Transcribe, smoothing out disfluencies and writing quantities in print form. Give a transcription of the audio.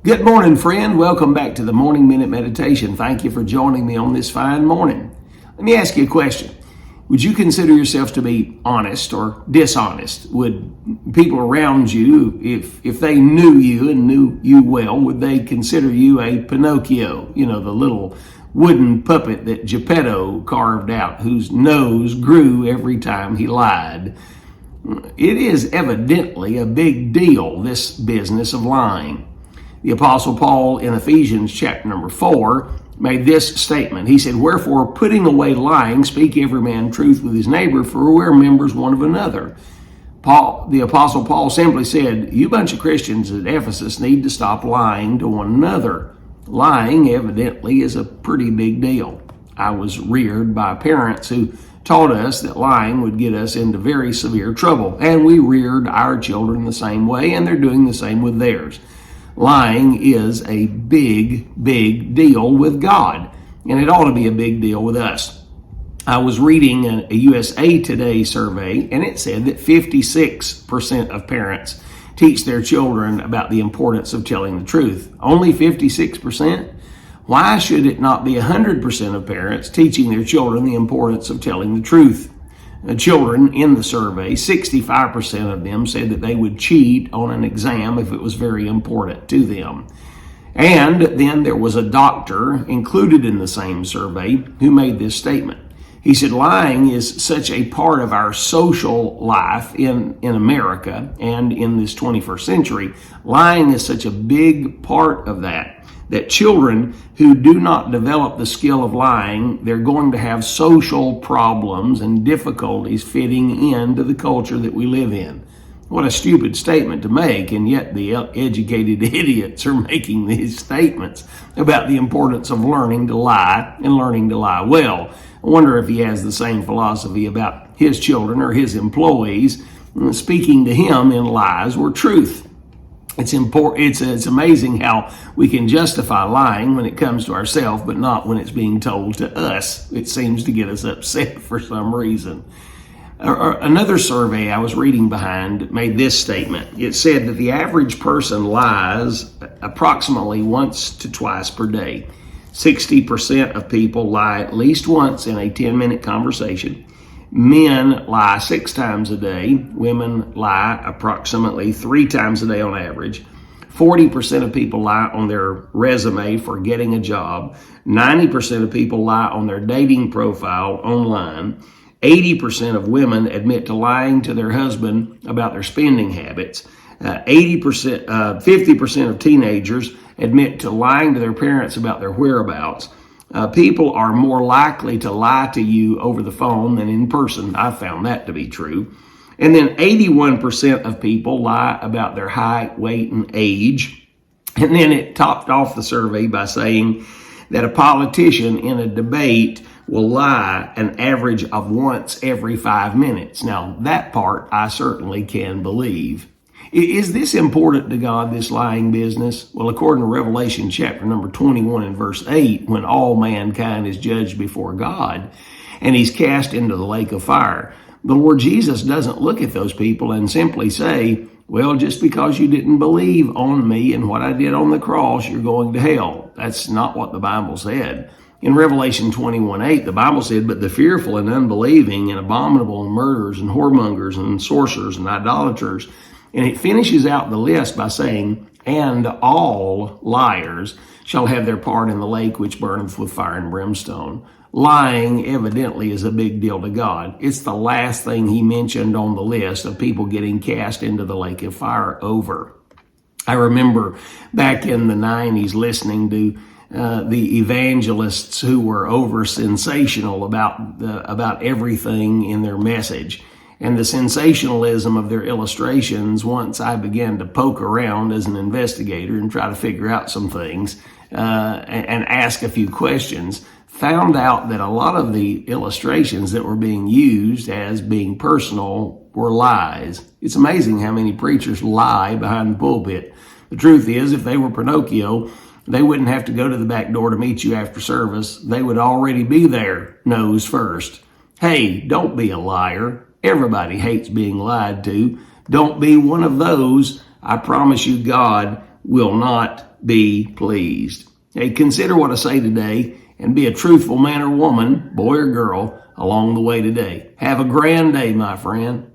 Good morning, friend. Welcome back to the Morning Minute Meditation. Thank you for joining me on this fine morning. Let me ask you a question. Would you consider yourself to be honest or dishonest? Would people around you, if they knew you and knew you well, would they consider you a Pinocchio? You know, the little wooden puppet that Geppetto carved out, whose nose grew every time he lied. It is evidently a big deal, this business of lying. The Apostle Paul in Ephesians chapter number 4 made this statement. He said, "Wherefore, putting away lying, speak every man truth with his neighbor, for we are members one of another." The Apostle Paul simply said, you bunch of Christians at Ephesus need to stop lying to one another. Lying, evidently, is a pretty big deal. I was reared by parents who taught us that lying would get us into very severe trouble, and we reared our children the same way, and they're doing the same with theirs. Lying is a big, big deal with God, and it ought to be a big deal with us. I was reading a USA Today survey, and it said that 56% of parents teach their children about the importance of telling the truth. Only 56%? Why should it not be 100% of parents teaching their children the importance of telling the truth? Children in the survey, 65% of them said that they would cheat on an exam if it was very important to them. And then there was a doctor included in the same survey who made this statement. He said, lying is such a part of our social life in America and in this 21st century. Lying is such a big part of that children who do not develop the skill of lying, they're going to have social problems and difficulties fitting into the culture that we live in. What a stupid statement to make, and yet the educated idiots are making these statements about the importance of learning to lie and learning to lie well. I wonder if he has the same philosophy about his children or his employees speaking to him in lies or truth. It's important. It's amazing how we can justify lying when it comes to ourselves, but not when it's being told to us. It seems to get us upset for some reason. Another survey I was reading behind made this statement. It said that the average person lies approximately once to twice per day. 60% of people lie at least once in a 10-minute conversation. Men lie 6 times a day. Women lie approximately 3 times a day on average. 40% of people lie on their resume for getting a job. 90% of people lie on their dating profile online. 80% of women admit to lying to their husband about their spending habits. 50% of teenagers admit to lying to their parents about their whereabouts. People are more likely to lie to you over the phone than in person. I found that to be true. And then 81% of people lie about their height, weight, and age. And then it topped off the survey by saying that a politician in a debate will lie an average of once every 5 minutes. Now, that part I certainly can believe. Is this important to God, this lying business? Well, according to Revelation chapter number 21 and verse 8, when all mankind is judged before God and he's cast into the lake of fire, the Lord Jesus doesn't look at those people and simply say, well, just because you didn't believe on me and what I did on the cross, you're going to hell. That's not what the Bible said. In Revelation 21:8, the Bible said, but the fearful and unbelieving and abominable and murderers and whoremongers and sorcerers and idolaters. And it finishes out the list by saying, and all liars shall have their part in the lake which burneth with fire and brimstone. Lying evidently is a big deal to God. It's the last thing he mentioned on the list of people getting cast into the lake of fire over. I remember back in the 90s listening to the evangelists who were over sensational about everything in their message. And the sensationalism of their illustrations, once I began to poke around as an investigator and try to figure out some things and ask a few questions, found out that a lot of the illustrations that were being used as being personal were lies. It's amazing how many preachers lie behind the pulpit. The truth is, if they were Pinocchio, they wouldn't have to go to the back door to meet you after service. They would already be there, nose first. Hey, don't be a liar. Everybody hates being lied to. Don't be one of those. I promise you, God will not be pleased. Hey, consider what I say today and be a truthful man or woman, boy or girl, along the way today. Have a grand day, my friend.